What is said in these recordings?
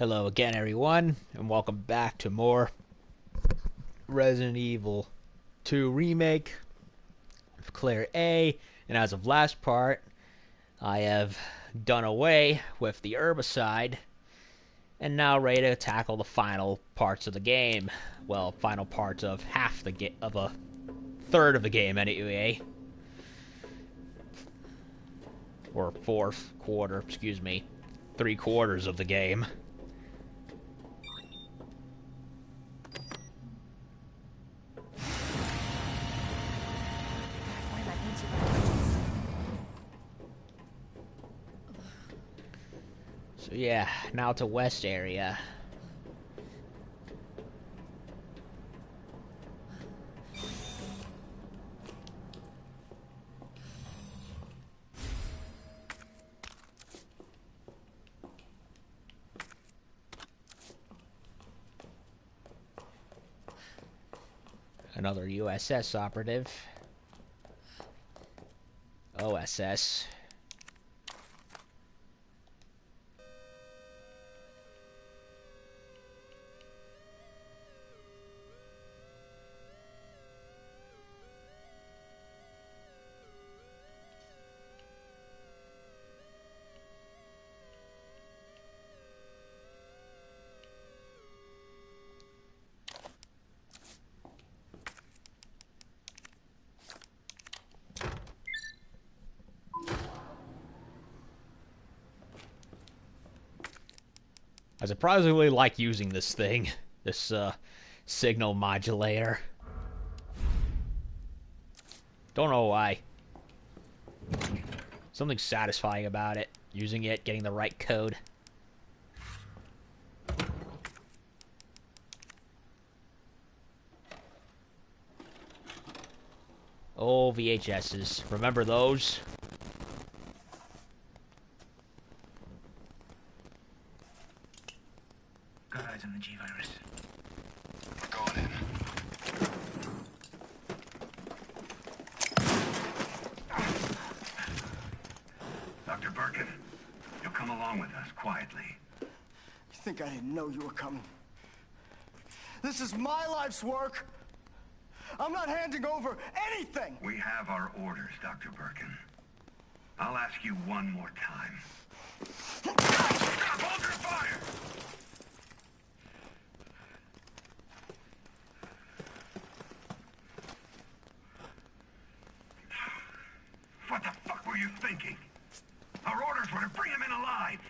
Hello again, everyone, and welcome back to more Resident Evil 2 Remake of Claire A. And as of last part, I have done away with the herbicide and now ready to tackle the final parts of the game. Well, final parts of half the of a third of the game, anyway, or fourth quarter, excuse me, 3/4 of the game. So yeah, now to West area. Another USS operative. OSS. I surprisingly like using this thing, this signal modulator. Don't know why. Something satisfying about it. Using it, getting the right code. Oh, VHSs. Remember those? Got eyes on the G-Virus. Going in. Dr. Birkin, you'll come along with us quietly. You think I didn't know you were coming? This is my life's work. I'm not handing over anything. We have our orders, Dr. Birkin. I'll ask you one more time. Hold your fire! What the fuck were you thinking? Our orders were to bring him in alive.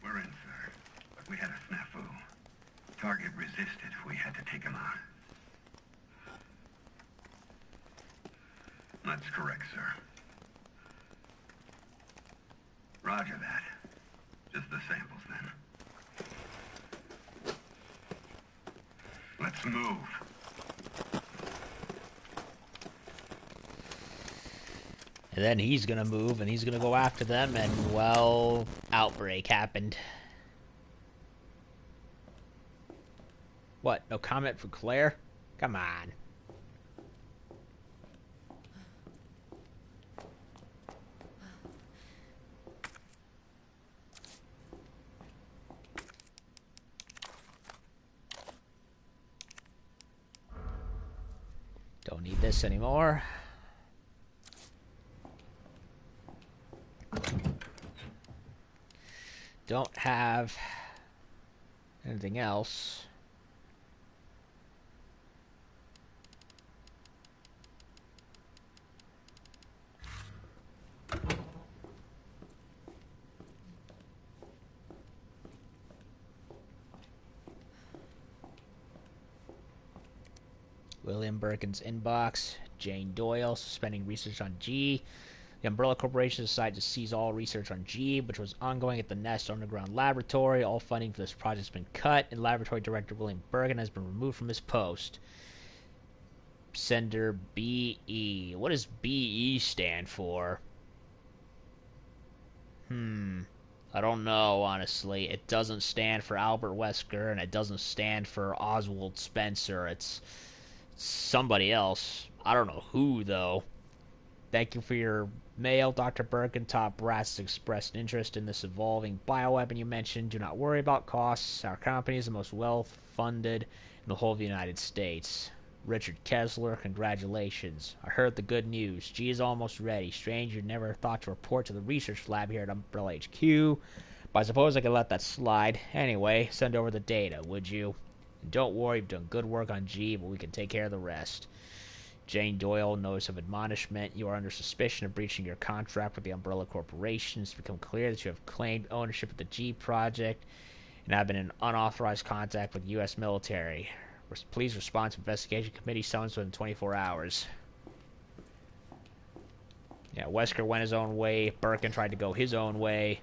We're in, sir. But we had a snafu. Target resisted. We had to take him out. That's correct, sir. Roger that. Just the samples, then. Let's move. And then he's gonna move, and he's gonna go after them, and, well, outbreak happened. What, no comment for Claire? Come on. Don't need this anymore. Don't have anything else. William Birkin's inbox. Jane Doyle suspending research on G. The Umbrella Corporation decided to seize all research on G, which was ongoing at the Nest Underground Laboratory. All funding for this project has been cut, and Laboratory Director William Birkin has been removed from his post. Sender BE. What does BE stand for? I don't know, honestly. It doesn't stand for Albert Wesker, and it doesn't stand for Oswald Spencer. It's somebody else. I don't know who, though. Thank you for your mail, Dr. Birkin. Top brass has expressed interest in this evolving bioweapon you mentioned. Do not worry about costs. Our company is the most well-funded in the whole of the United States. Richard Kessler, congratulations. I heard the good news. G is almost ready. Strange you never thought to report to the research lab here at Umbrella HQ. But I suppose I could let that slide. Anyway, send over the data, would you? And don't worry, you've done good work on G, but we can take care of the rest. Jane Doyle, notice of admonishment. You are under suspicion of breaching your contract with the Umbrella Corporation. It's become clear that you have claimed ownership of the G project and have been in unauthorized contact with the U.S. military. Please respond to investigation committee summons within 24 hours. Yeah, Wesker went his own way. Birkin tried to go his own way.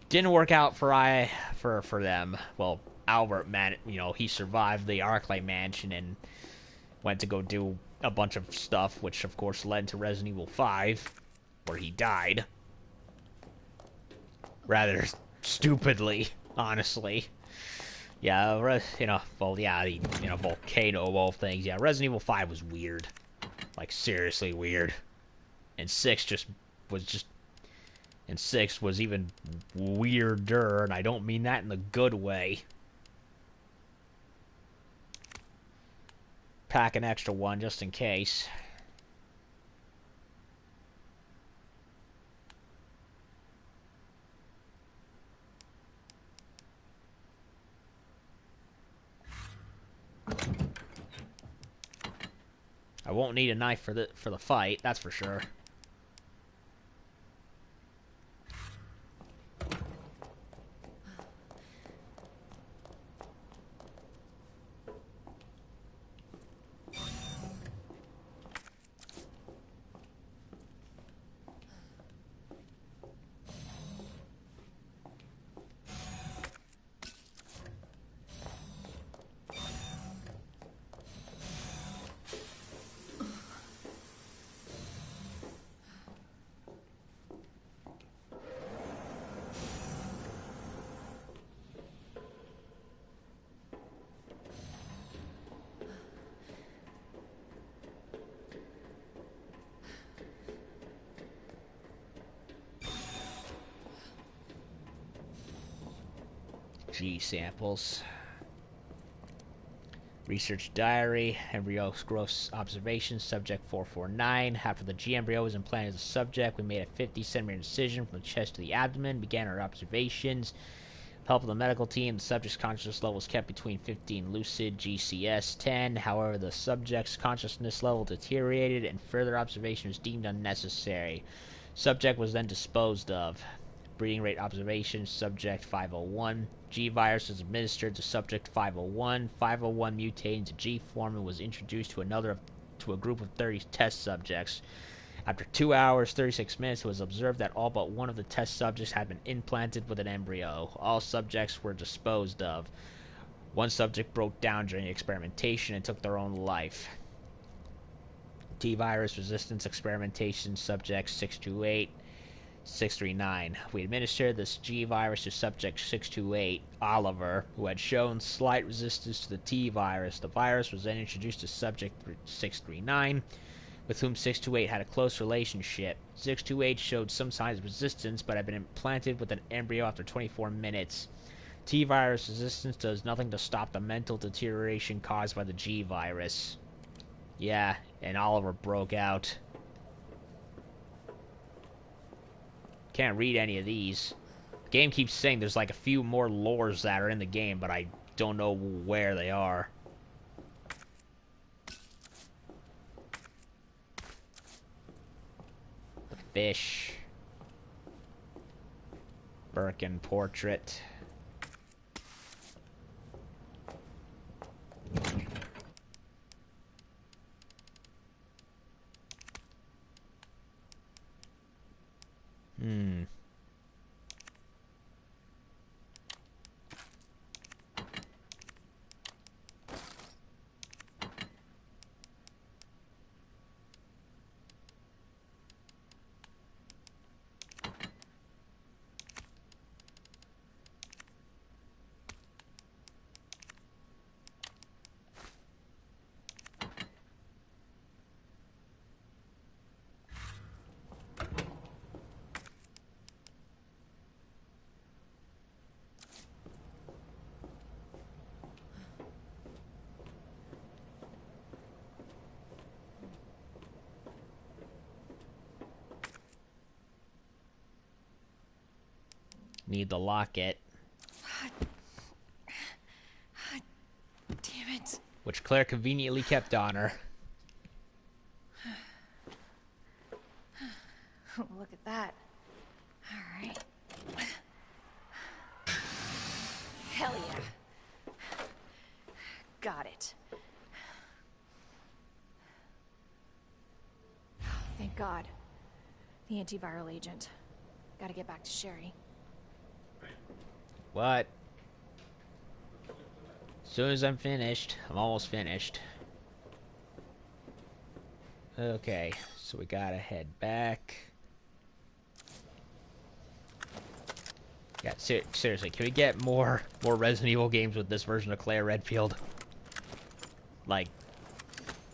Didn't work out for them. Well, Albert, he survived the Arclight Mansion and went to go do a bunch of stuff, which of course led to Resident Evil 5, where he died. Rather stupidly, honestly. Yeah, the volcano of all things. Yeah, Resident Evil 5 was weird. Like, seriously weird. And 6 was even weirder, and I don't mean that in the good way. Pack an extra one just in case. I won't need a knife for the fight, that's for sure. G samples. Research diary. Embryo gross observations. Subject 449. After the G embryo was implanted as a subject, we made a 50-centimeter incision from the chest to the abdomen. Began our observations. With help of the medical team, the subject's consciousness level was kept between 15 lucid, GCS 10. However, the subject's consciousness level deteriorated and further observation was deemed unnecessary. Subject was then disposed of. Breeding rate observation, subject 501. G virus was administered to subject 501. 501 mutated into G form and was introduced to a group of 30 test subjects. After 2 hours, 36 minutes, it was observed that all but one of the test subjects had been implanted with an embryo. All subjects were disposed of. One subject broke down during experimentation and took their own life. T-virus resistance experimentation, subject 628. 639. We administered this G virus to subject 628, Oliver, who had shown slight resistance to the T virus. The virus was then introduced to subject 639, with whom 628 had a close relationship. 628 showed some signs of resistance, but had been implanted with an embryo after 24 minutes. T virus resistance does nothing to stop the mental deterioration caused by the G virus. Yeah, and Oliver broke out. Can't read any of these. The game keeps saying there's like a few more lores that are in the game, but I don't know where they are. The fish. Birkin portrait. Need the locket. Damn it. Which Claire conveniently kept on her. Look at that. All right. Hell yeah. Got it. Thank God. The antiviral agent. Gotta get back to Sherry. What? As soon as I'm finished, I'm almost finished. Okay, so we gotta head back. Yeah, seriously, can we get more Resident Evil games with this version of Claire Redfield? Like,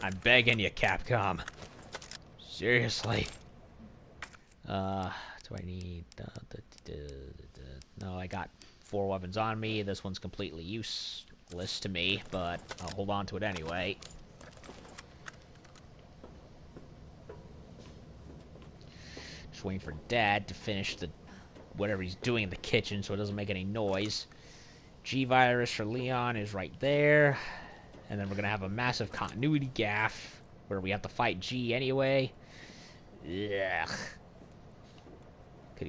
I'm begging you, Capcom. Seriously. Do I need... No, I got 4 weapons on me. This one's completely useless to me, but I'll hold on to it anyway. Just waiting for Dad to finish the whatever he's doing in the kitchen so it doesn't make any noise. G-Virus for Leon is right there. And then we're going to have a massive continuity gaffe where we have to fight G anyway. Ugh.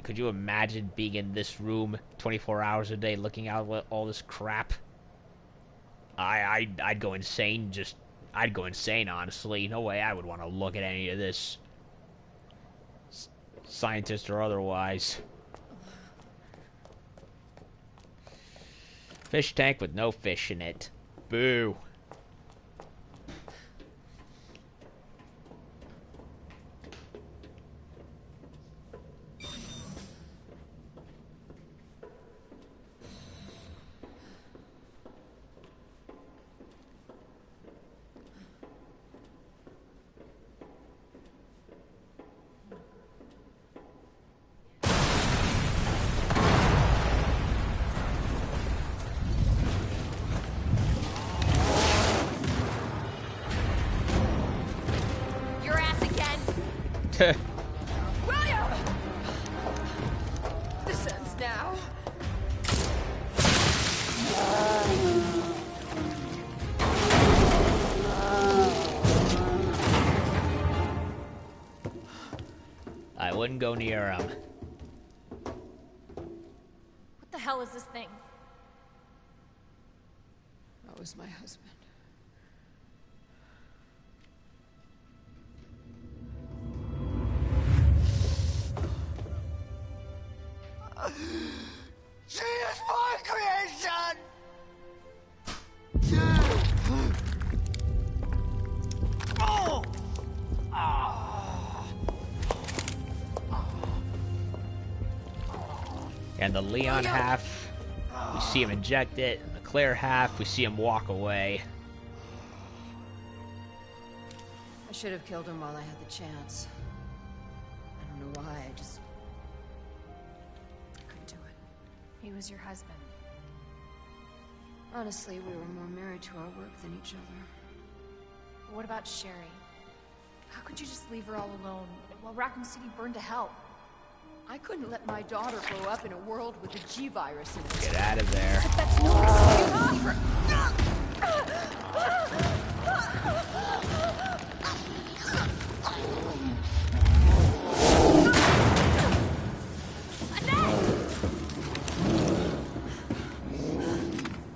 Could you imagine being in this room 24 hours a day looking out at all this crap? I'd go insane. I'd go insane, honestly. No way I would want to look at any of this. Scientist or otherwise. Fish tank with no fish in it. Boo. William! This ends now. I wouldn't go near him. What the hell is this thing? That was my husband. She is my creation! Oh! And the Leon half, we see him inject it. And the Claire half, we see him walk away. I should have killed him while I had the chance. I don't know why, I just... couldn't do it. He was your husband. Honestly, we were more married to our work than each other. But what about Sherry? How could you just leave her all alone while Raccoon City burned to hell? I couldn't let my daughter grow up in a world with a G-Virus in it. Get out of there. But that's no excuse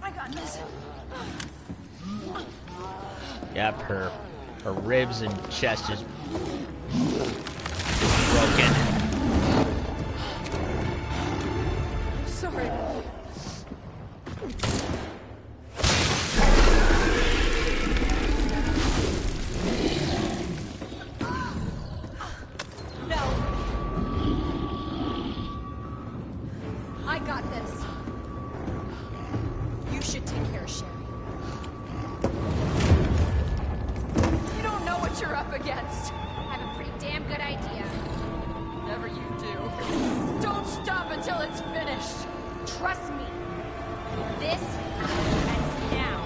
I got this. Yep, her ribs and chest is broken. Sorry. No. I got this. You should take care of Sherry. You don't know what you're up against. I have a pretty damn good idea. Whatever you do, don't stop until it's finished. Trust me. This ends now.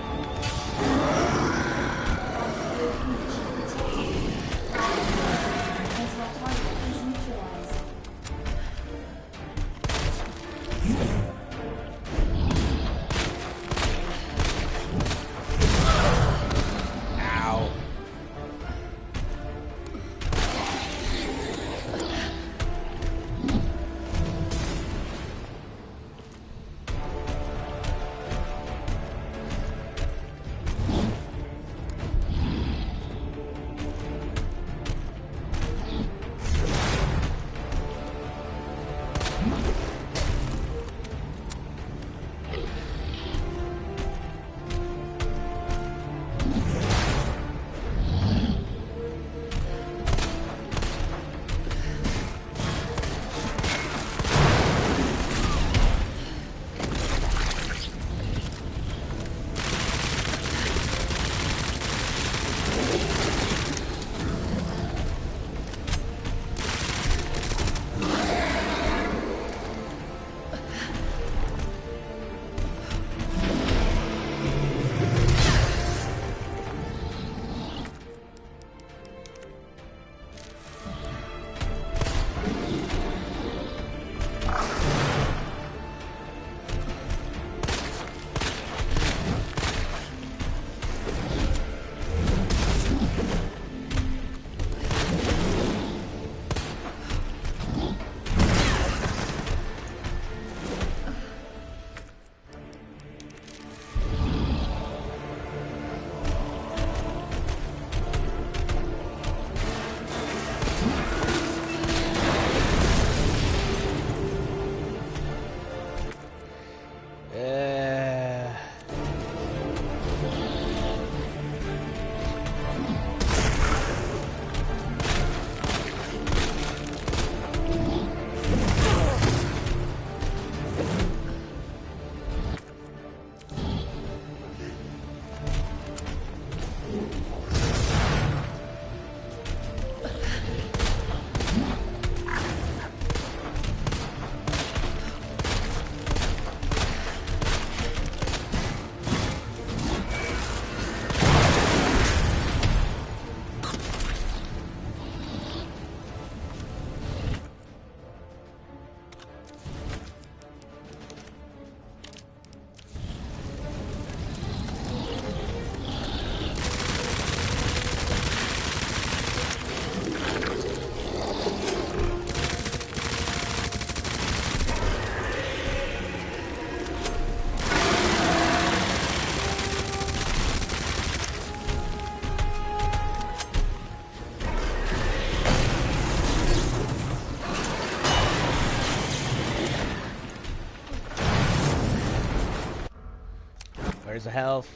Where's the health?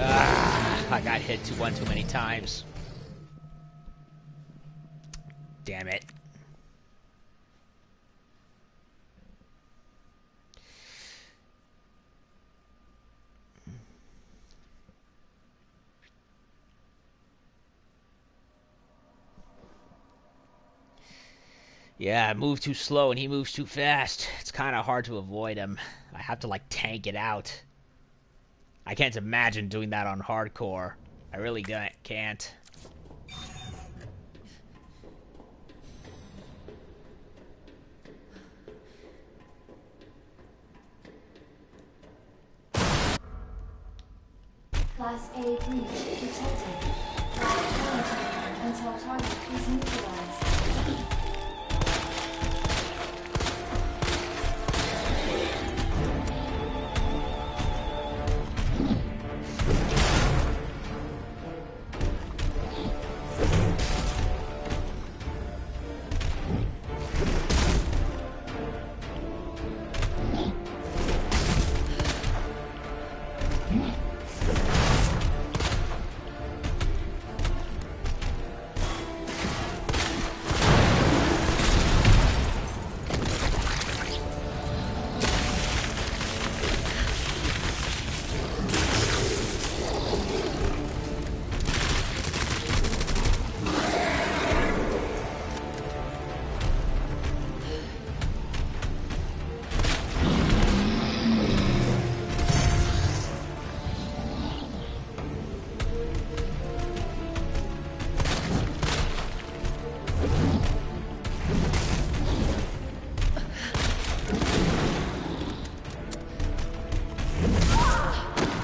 Ah, I got hit one too many times. Damn it. Yeah, I move too slow and he moves too fast. It's kind of hard to avoid him. I have to, like, tank it out. I can't imagine doing that on hardcore. I really can't. Class A breach detected. Flight quarantine until target is neutralized.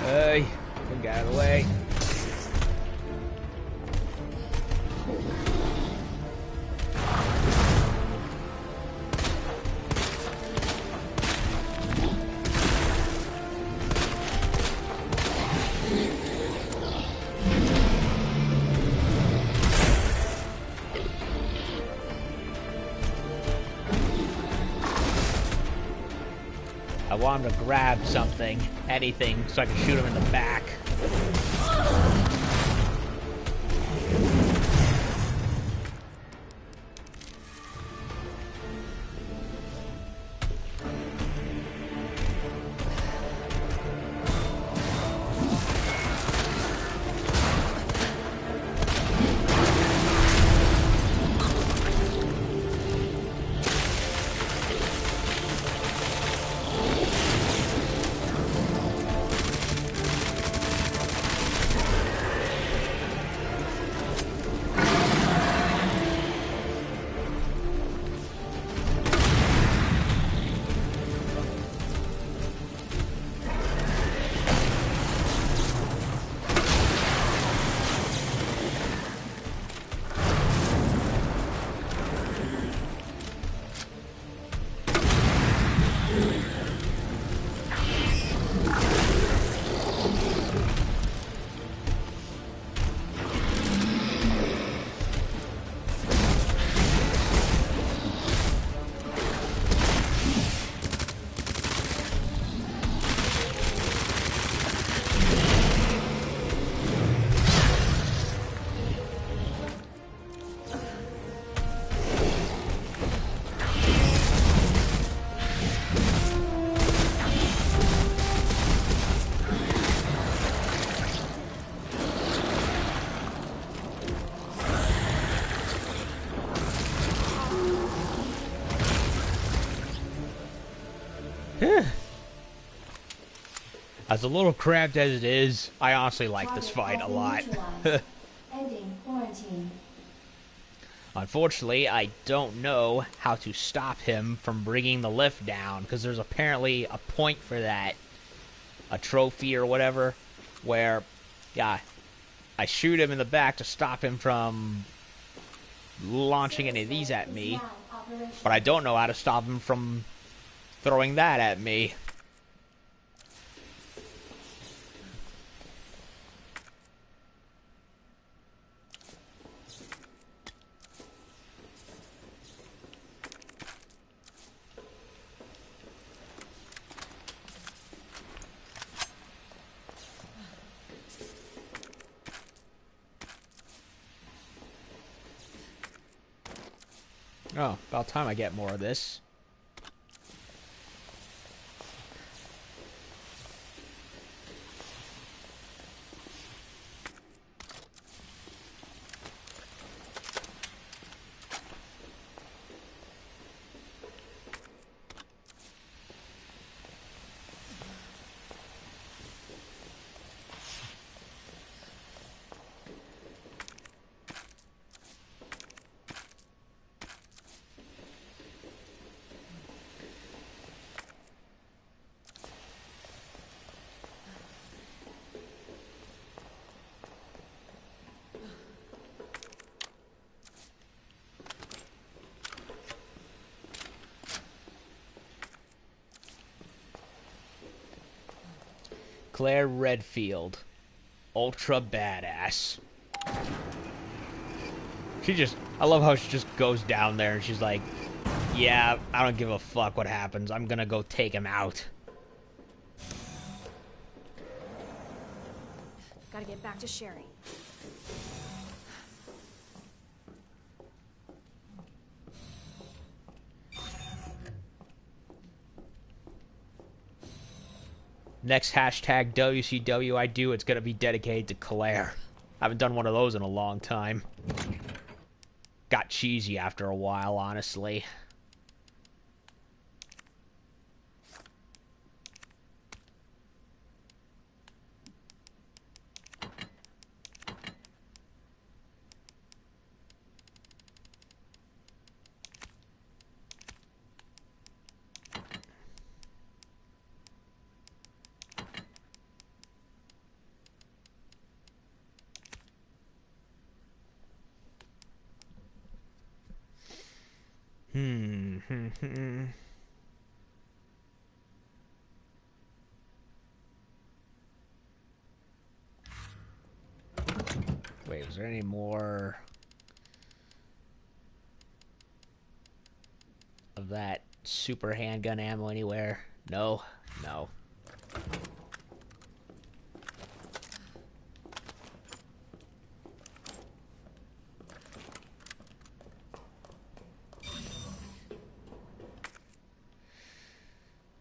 Hey, get out of the way. I want him to grab something, anything, so I can shoot him in the back. As a little cramped as it is, I honestly like this fight a lot. Ending quarantine. Unfortunately, I don't know how to stop him from bringing the lift down, because there's apparently a point for that. A trophy or whatever, where, yeah, I shoot him in the back to stop him from launching any of these at me, but I don't know how to stop him from throwing that at me. Oh, about time I get more of this. Claire Redfield. Ultra badass. I love how she just goes down there and she's like, yeah, I don't give a fuck what happens. I'm gonna go take him out. Gotta get back to Sherry. Next hashtag WCW I do, it's gonna be dedicated to Claire. I haven't done one of those in a long time. Got cheesy after a while, honestly. Wait, was there any more of that super handgun ammo anywhere? No? No.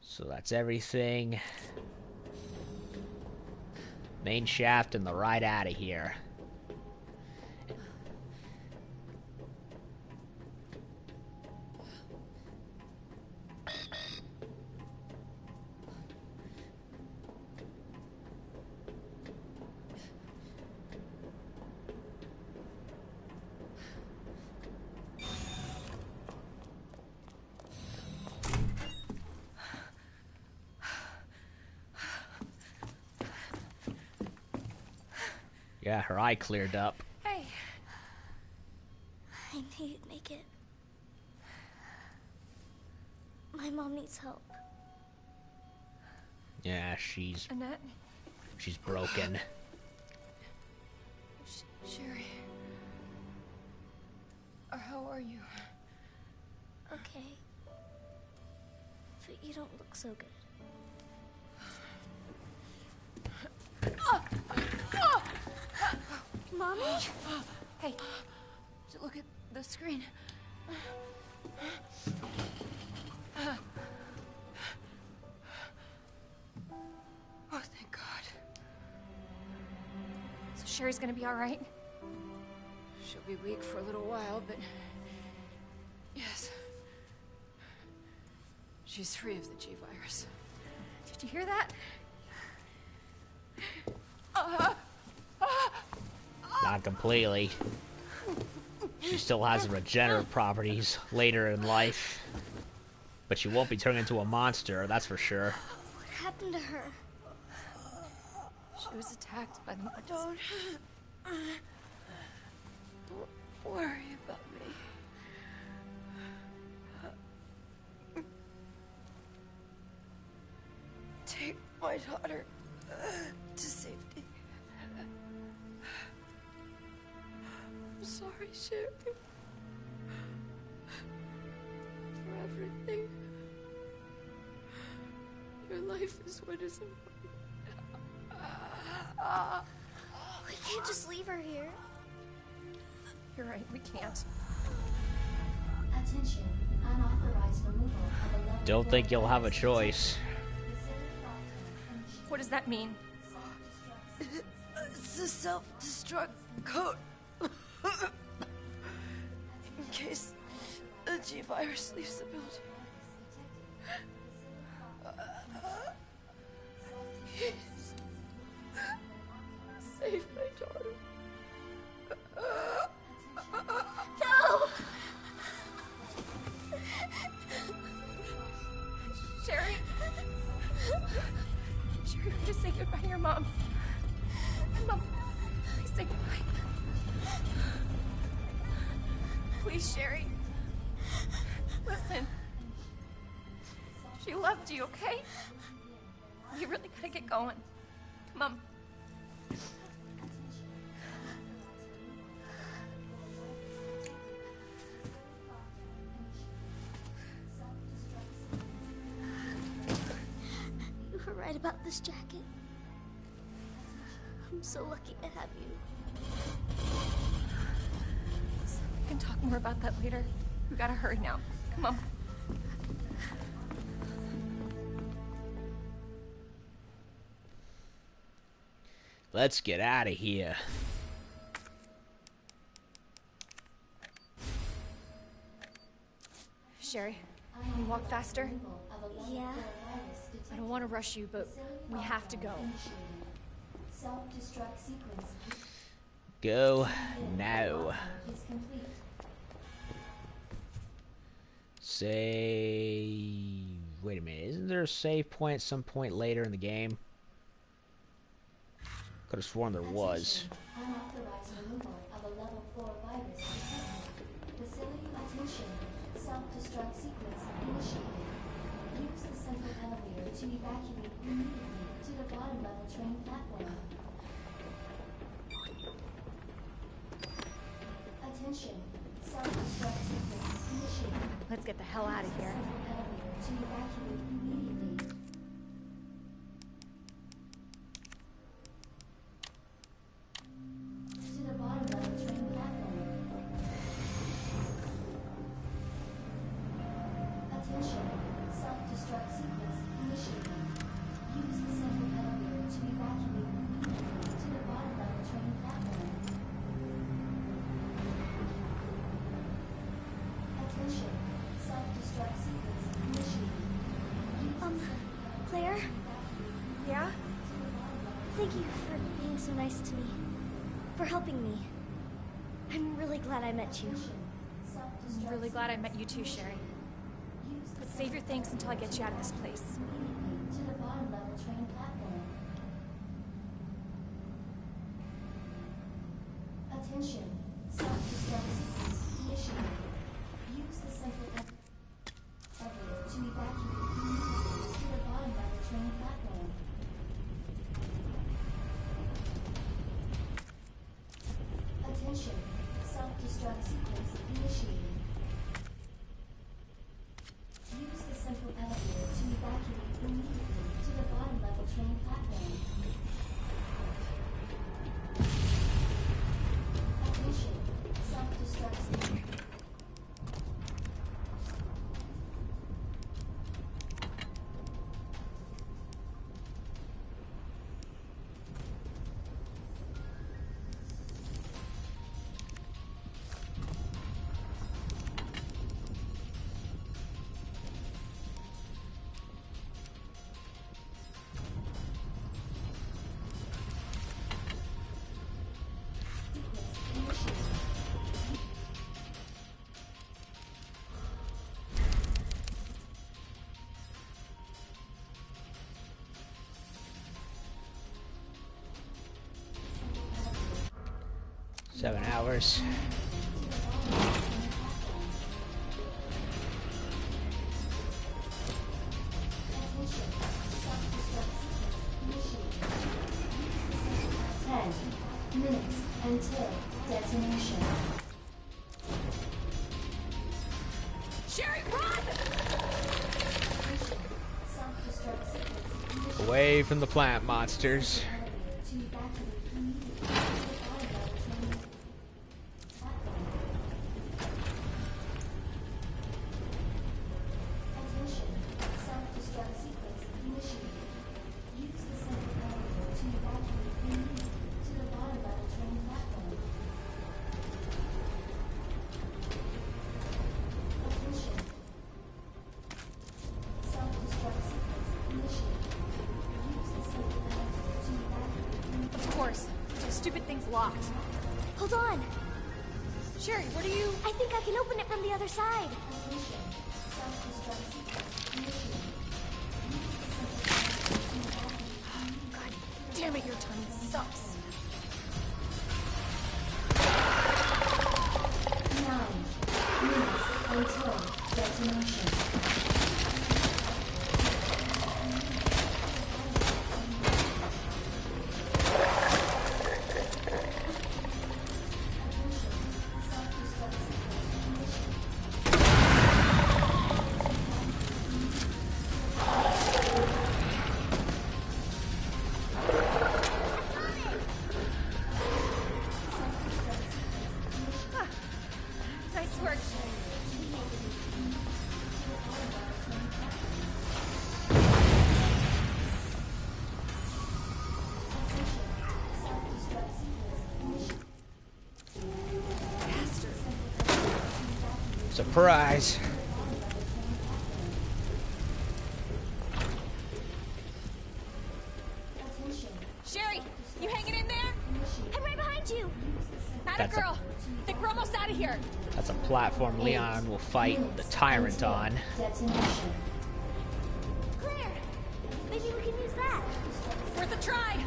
So that's everything. Main shaft and the ride out of here. Yeah, her eye cleared up. Hey. I knew you'd make it. My mom needs help. Yeah, she's Annette? broken. Sherry. How are you? Okay. But you don't look so good. Mommy? Hey, look at the screen. Oh, thank God. So Sherry's gonna be all right? She'll be weak for a little while, but yes. She's free of the G virus. Did you hear that? Not completely. She still has regenerative properties later in life. But she won't be turned into a monster, that's for sure. What happened to her? She was attacked by the... Don't worry about me. Take my daughter to safety. I'm sorry, Sherry. For everything. Your life is what is important. We can't just leave her here. You're right, we can't. At Attention, unauthorized removal of a level Don't 4 think you'll have a virus choice. What does that mean? It's a self-destruct code. In case the G-virus leaves the building. Please. Save my daughter. No! Sherry? Sherry, just say goodbye to your mom. Mom, please say goodbye. Please, Sherry. Listen. She loved you, okay? You really gotta get going. Come on. You were right about this jacket. I'm so lucky to have you. We can talk more about that later. We gotta hurry now. Come on. Let's get out of here. Sherry, can you walk faster? Yeah. I don't want to rush you, but we have to go. Self-destruct sequence Go now. is complete. Save. Wait a minute. Isn't there a save point at some point later in the game? Could have sworn there was. Unauthorized removal of a level 4 virus detected. Facility attention. Self-destruct sequence initiated. Use the central elevator to evacuate immediately to the bottom level train platform. Attention. Self-destruct sequence initiated. Let's get the hell out of here. Central elevator to evacuate immediately. To the bottom level train platform. Attention. Self-destruct sequence initiated. Use the central elevator to evacuate immediately to the bottom level train platform. Attention. Self-destruct sequence initiated. Claire? Yeah? Thank you for being so nice to me. For helping me. I'm really glad I met you. I'm really glad I met you too, Sherry. But save your thanks until I get you out of this place. To the bottom level train platform. Attention. Self-destruct sequence initiated. Use the central elevator to evacuate immediately to the bottom level train platform. Attention. Self-destruct sequence initiated. Use the central elevator to evacuate immediately to the bottom level train platform. Attention. Self-destruct sequence. Initiated. 7 hours. Attention. Self-destruct sequence initiated. 10 minutes until detonation. Sherry, run! Self-destruct sequence initiated. Away from the plant monsters. Elevator to evacuate immediately to the bottom level train platform. stupid thing's locked. Hold on. Sherry, what are you... I think I can open it from the other side. God damn it, your timing sucks. 9 minutes until detonation. Nice work. Surprise. Sherry, you hanging in there? I'm right behind you. Atta That's a- girl. I think we're almost out of here. That's a platform Leon will fight the tyrant on. Detonation. Claire, maybe we can use that. Worth a try.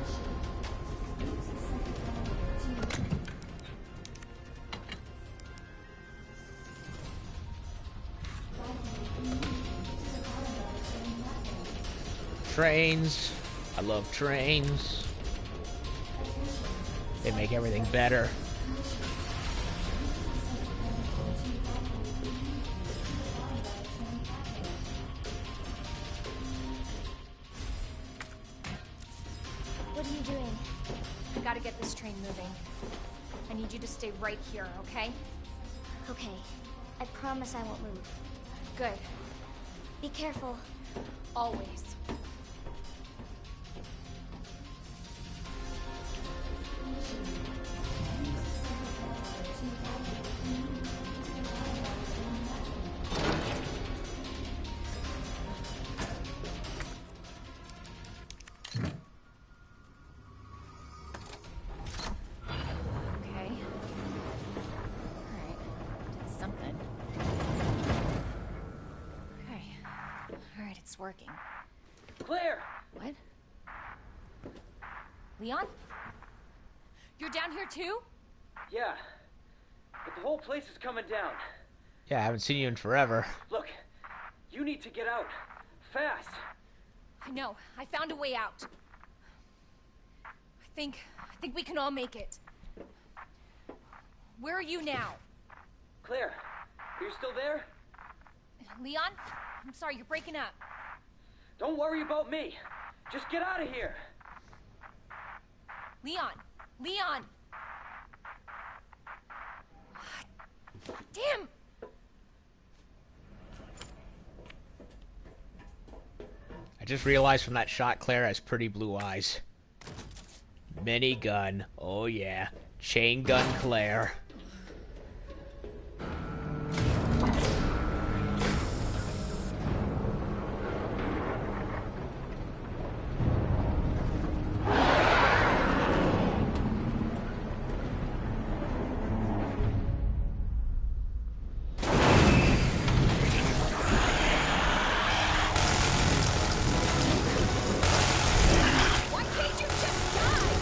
Trains. I love trains. They make everything better. What are you doing? I gotta get this train moving. I need you to stay right here, okay? Okay. I promise I won't move. Good. Be careful. Always. Okay. Alright. Did something. Okay. Alright, it's working. Claire! What? Leon? You're down here too? Yeah. But the whole place is coming down. Yeah, I haven't seen you in forever. Look, you need to get out. Fast. I know. I found a way out. I think we can all make it. Where are you now? Claire, are you still there? Leon? I'm sorry, you're breaking up. Don't worry about me. Just get out of here. Leon! Leon! Damn! I just realized from that shot Claire has pretty blue eyes. Minigun. Oh yeah. Chain gun Claire. Why can't you just die?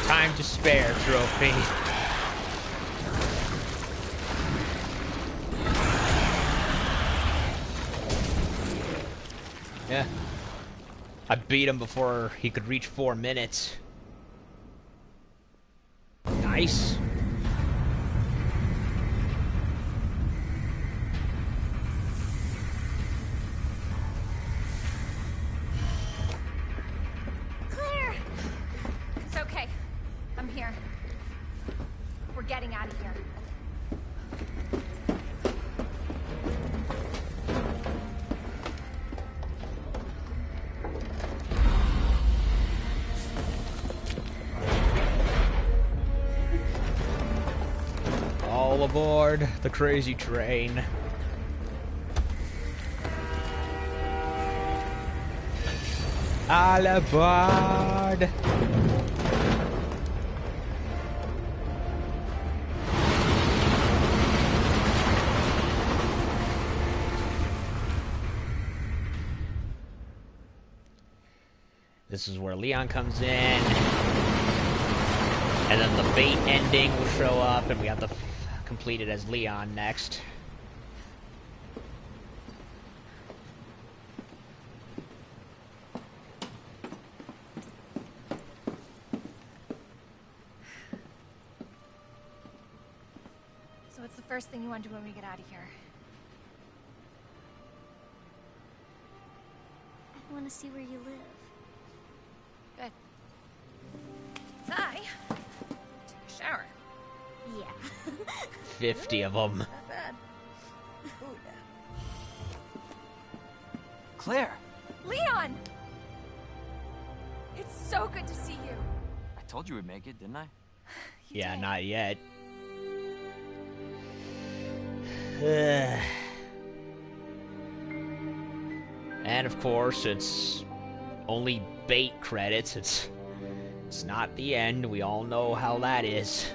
Time to spare trophy. Yeah. I beat him before he could reach 4 minutes. Nice. Claire! It's okay. I'm here. We're getting out of here. All aboard the crazy train. All aboard. This is where Leon comes in. And then the fate ending will show up, and we have to complete it as Leon next. So what's the first thing you want to do when we get out of here? I want to see where you live. Good. I take a shower. Yeah. 50 of them. Not bad. Claire! Leon! It's so good to see you. I told you we'd make it, didn't I? Yeah, did. not yet. And of course, it's only bait credits. It's not the end. We all know how that is.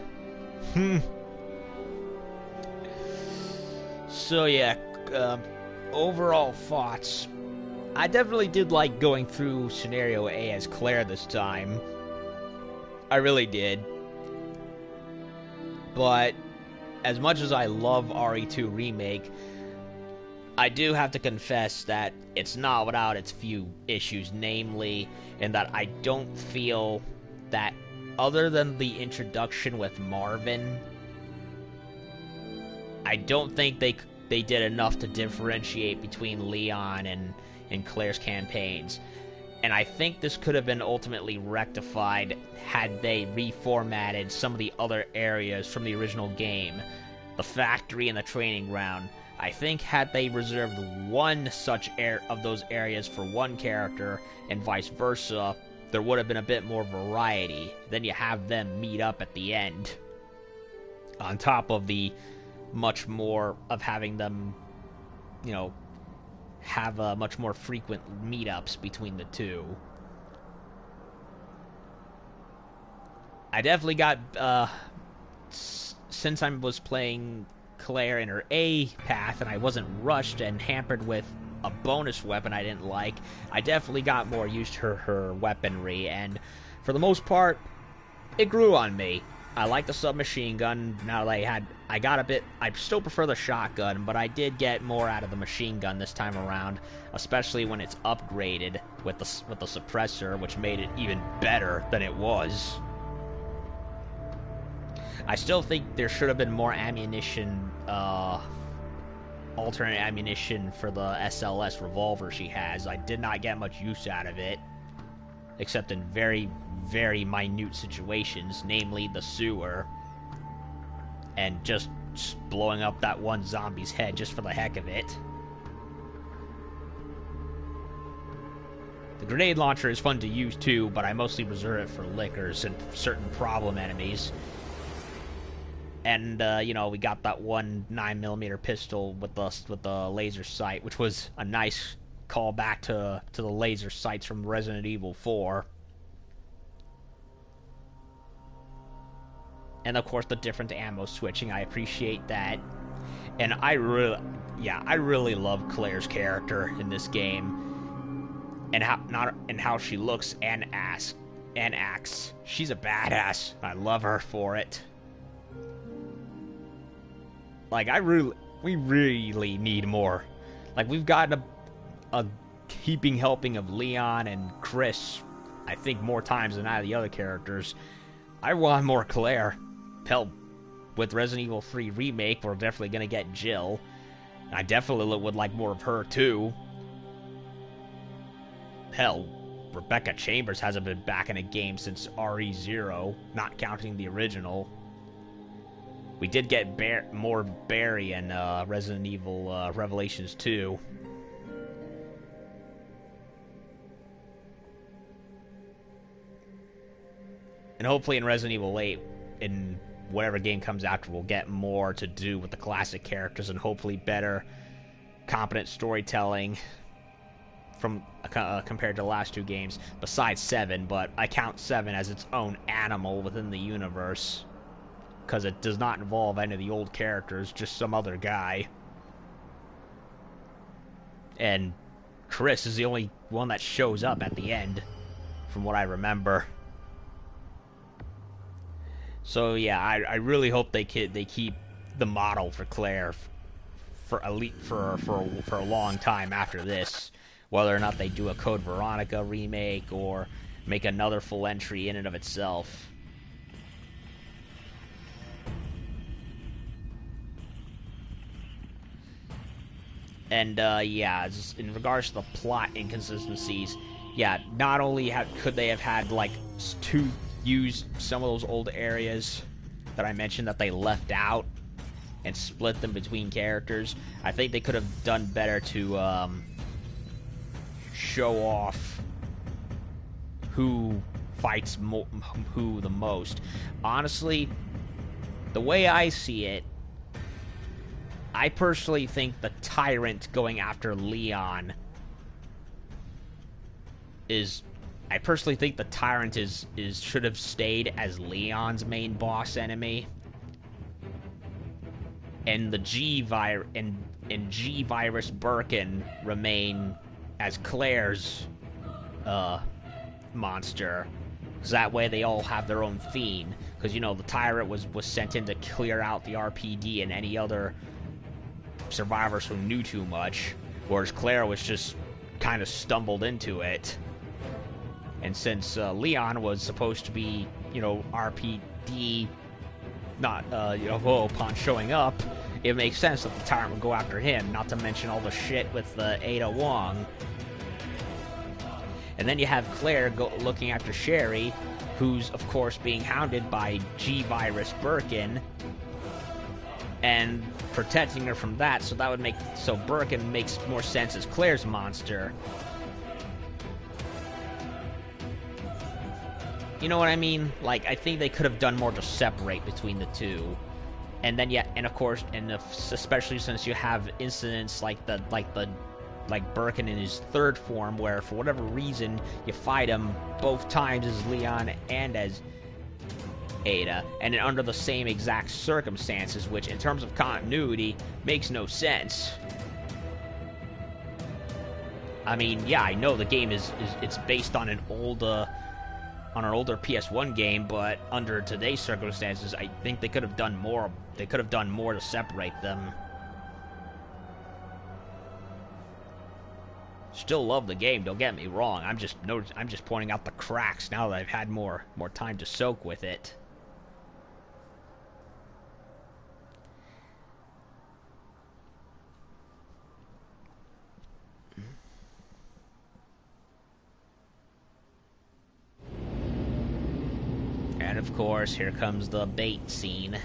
So yeah, overall thoughts. I definitely did like going through scenario A as Claire this time. I really did. But as much as I love RE2 Remake, I do have to confess that it's not without its few issues, namely, in that I don't feel that, other than the introduction with Marvin, I don't think they did enough to differentiate between Leon and Claire's campaigns. And I think this could have been ultimately rectified had they reformatted some of the other areas from the original game. The factory and the training ground. I think had they reserved one such of those areas for one character and vice versa, there would have been a bit more variety. Then you have them meet up at the end. On top of the much more of having them, you know, have much more frequent meetups between the two. I definitely got, since I was playing Claire in her A path, and I wasn't rushed and hampered with a bonus weapon I didn't like, I definitely got more used to her weaponry, and for the most part, it grew on me. I like the submachine gun. Now that I still prefer the shotgun, but I did get more out of the machine gun this time around, especially when it's upgraded with the suppressor, which made it even better than it was. I still think there should have been more ammunition, alternate ammunition for the SLS revolver she has. I did not get much use out of it, except in very, very minute situations, namely the sewer, and just blowing up that one zombie's head just for the heck of it. The grenade launcher is fun to use too, but I mostly reserve it for lickers and certain problem enemies. And, we got that one 9mm pistol with the laser sight, which was a nice callback to the laser sights from Resident Evil 4. And, of course, the different ammo switching. I appreciate that. And I really love Claire's character in this game. And how she looks and acts. She's a badass. I love her for it. Like, we really need more. Like, we've gotten a heaping helping of Leon and Chris, I think, more times than either of the other characters. I want more Claire. Hell, with Resident Evil 3 Remake, we're definitely gonna get Jill. I definitely would like more of her, too. Hell, Rebecca Chambers hasn't been back in a game since RE0, not counting the original. We did get more Barry in Resident Evil Revelations 2. And hopefully in Resident Evil 8, in whatever game comes after, we'll get more to do with the classic characters and hopefully better, competent storytelling from compared to the last two games, besides 7, but I count 7 as its own animal within the universe, because it does not involve any of the old characters, just some other guy. And Chris is the only one that shows up at the end, from what I remember. So yeah, I really hope they keep the model for Claire for a long time after this, whether or not they do a Code Veronica remake or make another full entry in and of itself. And yeah, in regards to the plot inconsistencies, yeah, not only could they have had like used some of those old areas that I mentioned that they left out and split them between characters, I think they could have done better to show off who fights who the most. Honestly, the way I see it, I personally think the Tyrant going after Leon should have stayed as Leon's main boss enemy, and the G-Virus Birkin remain as Claire's monster. Because that way they all have their own theme. Because, the Tyrant was sent in to clear out the RPD and any other survivors who knew too much, whereas Claire was just kind of stumbled into it. And since Leon was supposed to be, RPD, not, upon showing up, it makes sense that the Tyrant would go after him, not to mention all the shit with Ada Wong. And then you have Claire looking after Sherry, who's, of course, being hounded by G-Virus Birkin, and protecting her from that, so Birkin makes more sense as Claire's monster. You know what I mean? Like, I think they could have done more to separate between the two. And then, yeah, and of course, especially since you have incidents like Birkin in his third form, where for whatever reason you fight him both times as Leon and as Ada, and then under the same exact circumstances, which in terms of continuity makes no sense. I mean, yeah, I know the game is it's based on an older PS1 game, but under today's circumstances, I think they could have done more. They could have done more to separate them. Still love the game, don't get me wrong. I'm just pointing out the cracks now that I've had more time to soak with it. And of course, here comes the bait scene.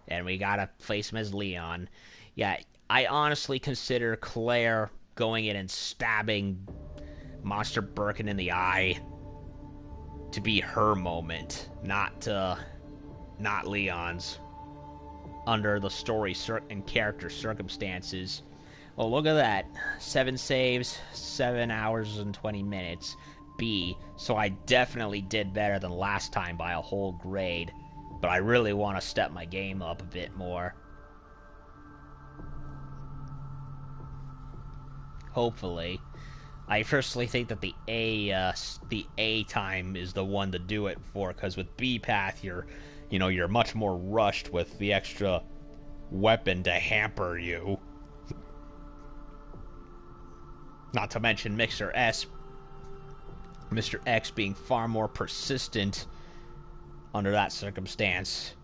And we gotta place him as Leon. Yeah, I honestly consider Claire going in and stabbing Monster Birkin in the eye to be her moment, not Leon's. Under the story and character circumstances. Well, look at that. 7 saves, 7 hours and 20 minutes. B, so I definitely did better than last time by a whole grade. But I really want to step my game up a bit more. Hopefully. I personally think that the A time is the one to do it for, because with B path you're much more rushed with the extra weapon to hamper you. Not to mention Mr. X being far more persistent under that circumstance.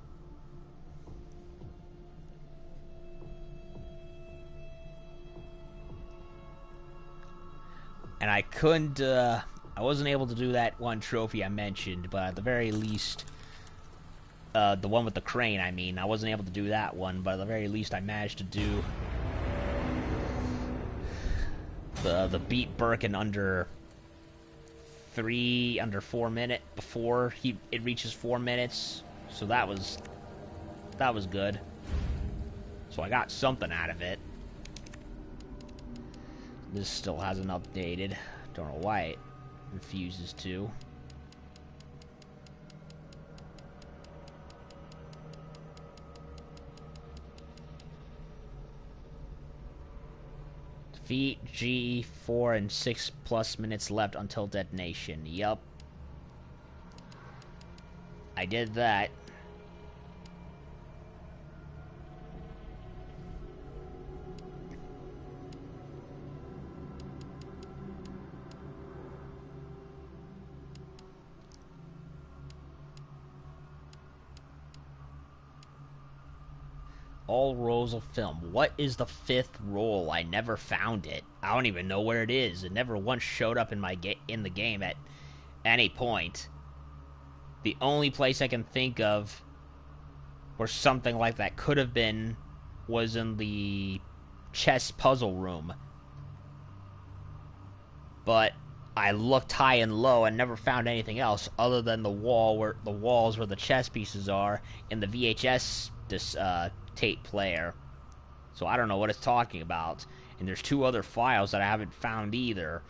And I wasn't able to do that one trophy I mentioned, but at the very least, the one with the crane, I mean, I wasn't able to do that one, but at the very least I managed to do the beat Birkin under 4 minutes before it reaches 4 minutes. So that was good. So I got something out of it. This still hasn't updated. Don't know why it refuses to. Defeat G 4 and 6+ minutes left until detonation. Yup. I did that. All rolls of film. What is the 5th roll? I never found it. I don't even know where it is. It never once showed up in the game at any point. The only place I can think of where something like that could have been was in the chess puzzle room. But I looked high and low and never found anything else other than the walls where the chess pieces are in the VHS tape player. So I don't know what it's talking about. And there's 2 other files that I haven't found either.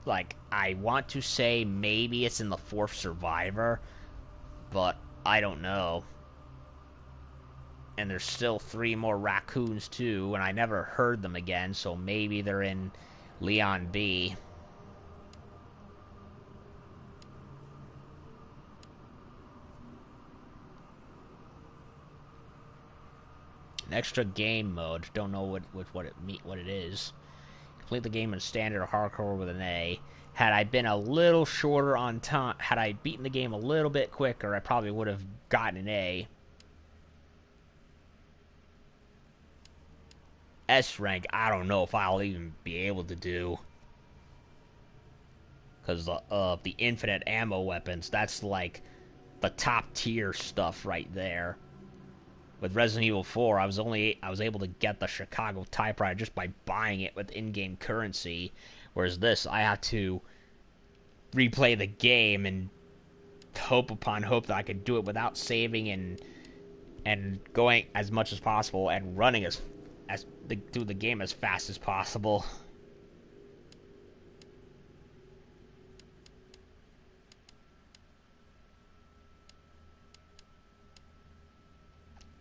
Like, I want to say maybe it's in the 4th Survivor, but I don't know. And there's still 3 more raccoons too, and I never heard them again, so maybe they're in Leon B. An extra game mode. Don't know what it is. Complete the game in standard or hardcore with an A. Had I been a little shorter on time, had I beaten the game a little bit quicker, I probably would have gotten an A. S rank, I don't know if I'll even be able to do. Because of the infinite ammo weapons, that's like the top tier stuff right there. With Resident Evil 4, I was able to get the Chicago typewriter just by buying it with in-game currency, whereas this, I had to replay the game and hope upon hope that I could do it without saving and going as much as possible and running through the game as fast as possible.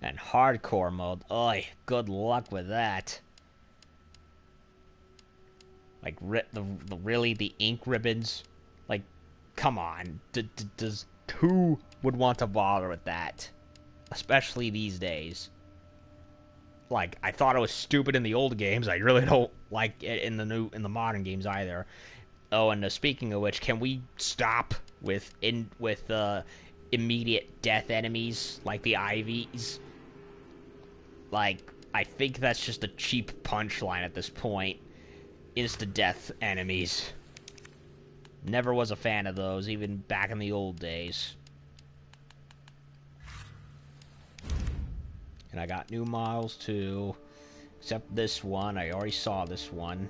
And hardcore mode. Oy, good luck with that. Like, really, the ink ribbons? Like, come on. Who would want to bother with that? Especially these days. Like, I thought it was stupid in the old games. I really don't like it in the modern games either. Oh, and speaking of which, can we stop with immediate death enemies like the Ivies? Like, I think that's just a cheap punchline at this point. Insta-death enemies. Never was a fan of those, even back in the old days. And I got new models too. Except this one, I already saw this one.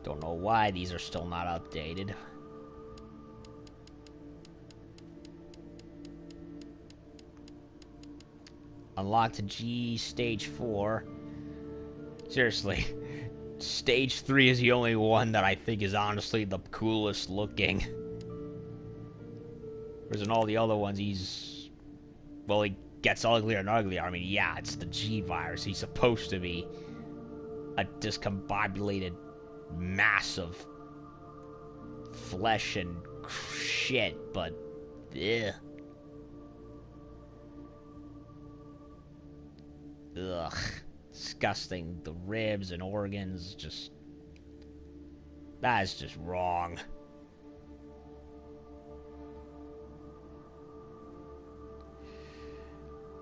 Don't know why these are still not updated. Unlocked G Stage 4. Seriously. Stage 3 is the only one that I think is honestly the coolest looking. Whereas in all the other ones, he's... well, he gets uglier and uglier. I mean, yeah, it's the G virus. He's supposed to be a discombobulated mass of flesh and shit, but... ugh. Ugh. Disgusting. The ribs and organs, just... that is just wrong.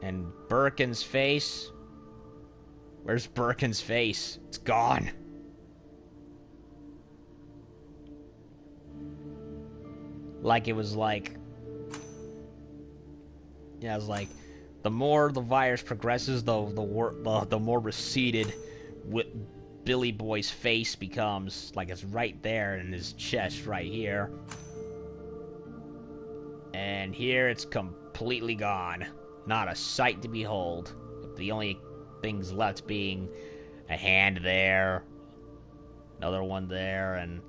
And Birkin's face? Where's Birkin's face? It's gone. Like, it was like... yeah, it was like... the more the virus progresses, the more receded Billy Boy's face becomes. Like, it's right there in his chest right here. And here it's completely gone. Not a sight to behold. The only things left being a hand there, another one there, and...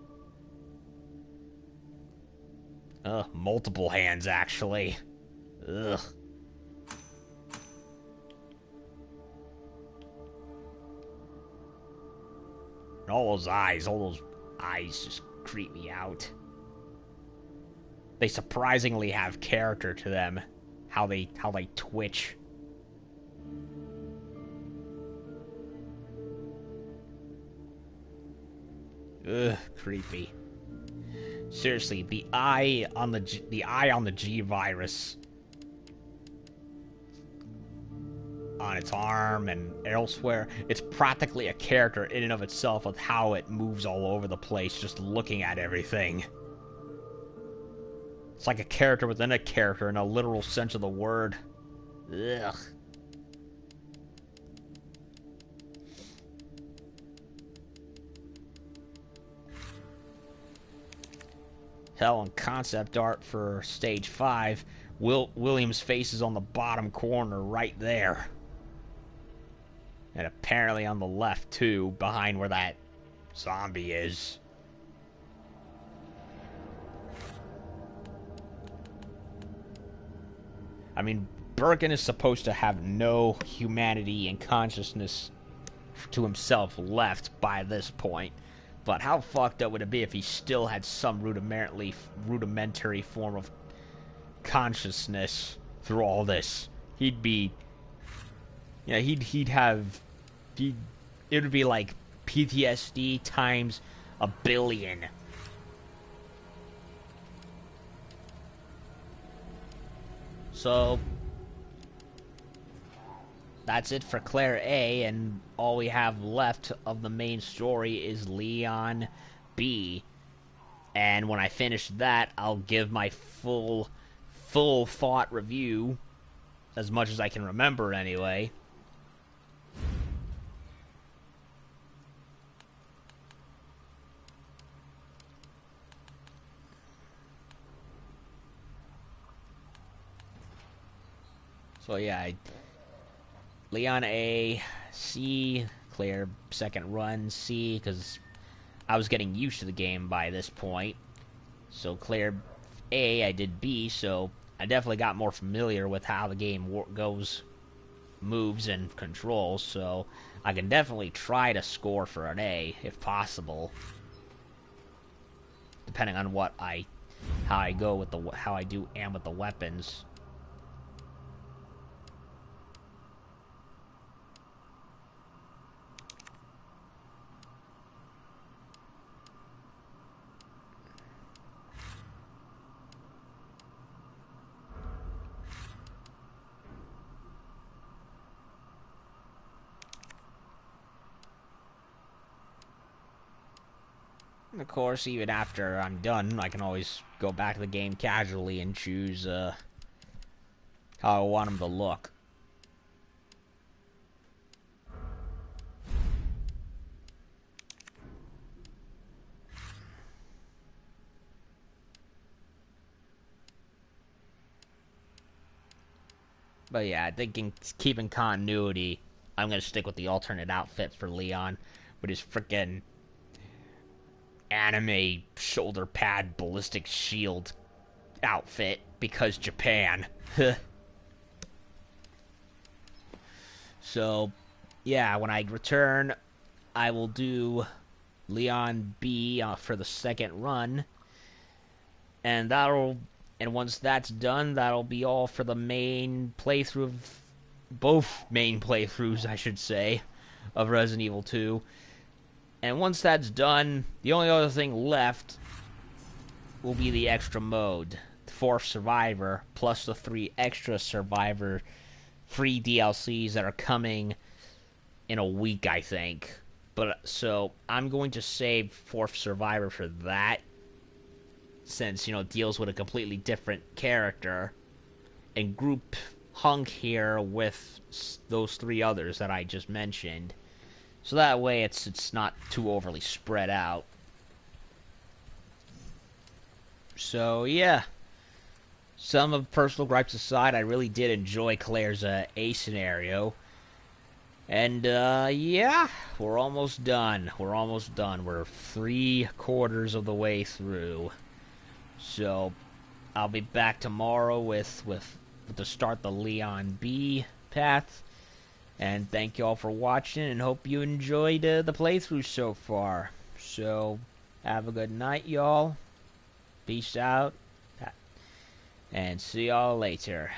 multiple hands, actually. Ugh. And all those eyes just creep me out. They surprisingly have character to them. How they twitch. Ugh, creepy. Seriously, the eye on the G virus on its arm and elsewhere, it's practically a character in and of itself with how it moves all over the place just looking at everything. It's like a character within a character in a literal sense of the word. Ugh. Hell, in concept art for Stage 5, William's face is on the bottom corner right there. And apparently on the left, too, behind where that zombie is. I mean, Birkin is supposed to have no humanity and consciousness to himself left by this point. But how fucked up would it be if he still had some rudimentary form of consciousness through all this? He'd be... yeah, it would be like PTSD times a billion. So, that's it for Claire A, and all we have left of the main story is Leon B. And when I finish that, I'll give my full thought review, as much as I can remember anyway. So yeah, Leon A, C, Claire second run, C, because I was getting used to the game by this point. So Claire A, I did B, so I definitely got more familiar with how the game moves, and controls, so I can definitely try to score for an A, if possible. Depending on how I go with how I do am with the weapons. And of course, even after I'm done, I can always go back to the game casually and choose how I want them to look. But yeah, I think in keeping continuity, I'm going to stick with the alternate outfit for Leon, with his frickin' anime shoulder pad ballistic shield outfit, because Japan. So, yeah, when I return, I will do Leon B for the second run, and once that's done, that'll be all for the main playthrough both main playthroughs, I should say, of Resident Evil 2. And once that's done, the only other thing left will be the extra mode, Fourth Survivor, plus the 3 extra Survivor free DLCs that are coming in a week, I think. But so I'm going to save Fourth Survivor for that, since, it deals with a completely different character, and group Hunk here with those 3 others that I just mentioned. So that way it's not too overly spread out. So yeah, some of personal gripes aside, I really did enjoy Claire's A scenario. And yeah, we're almost done. We're 3/4 of the way through. So I'll be back tomorrow with to start the Leon B path. And thank you all for watching, and hope you enjoyed the playthrough so far. So have a good night, y'all. Peace out, and see y'all later.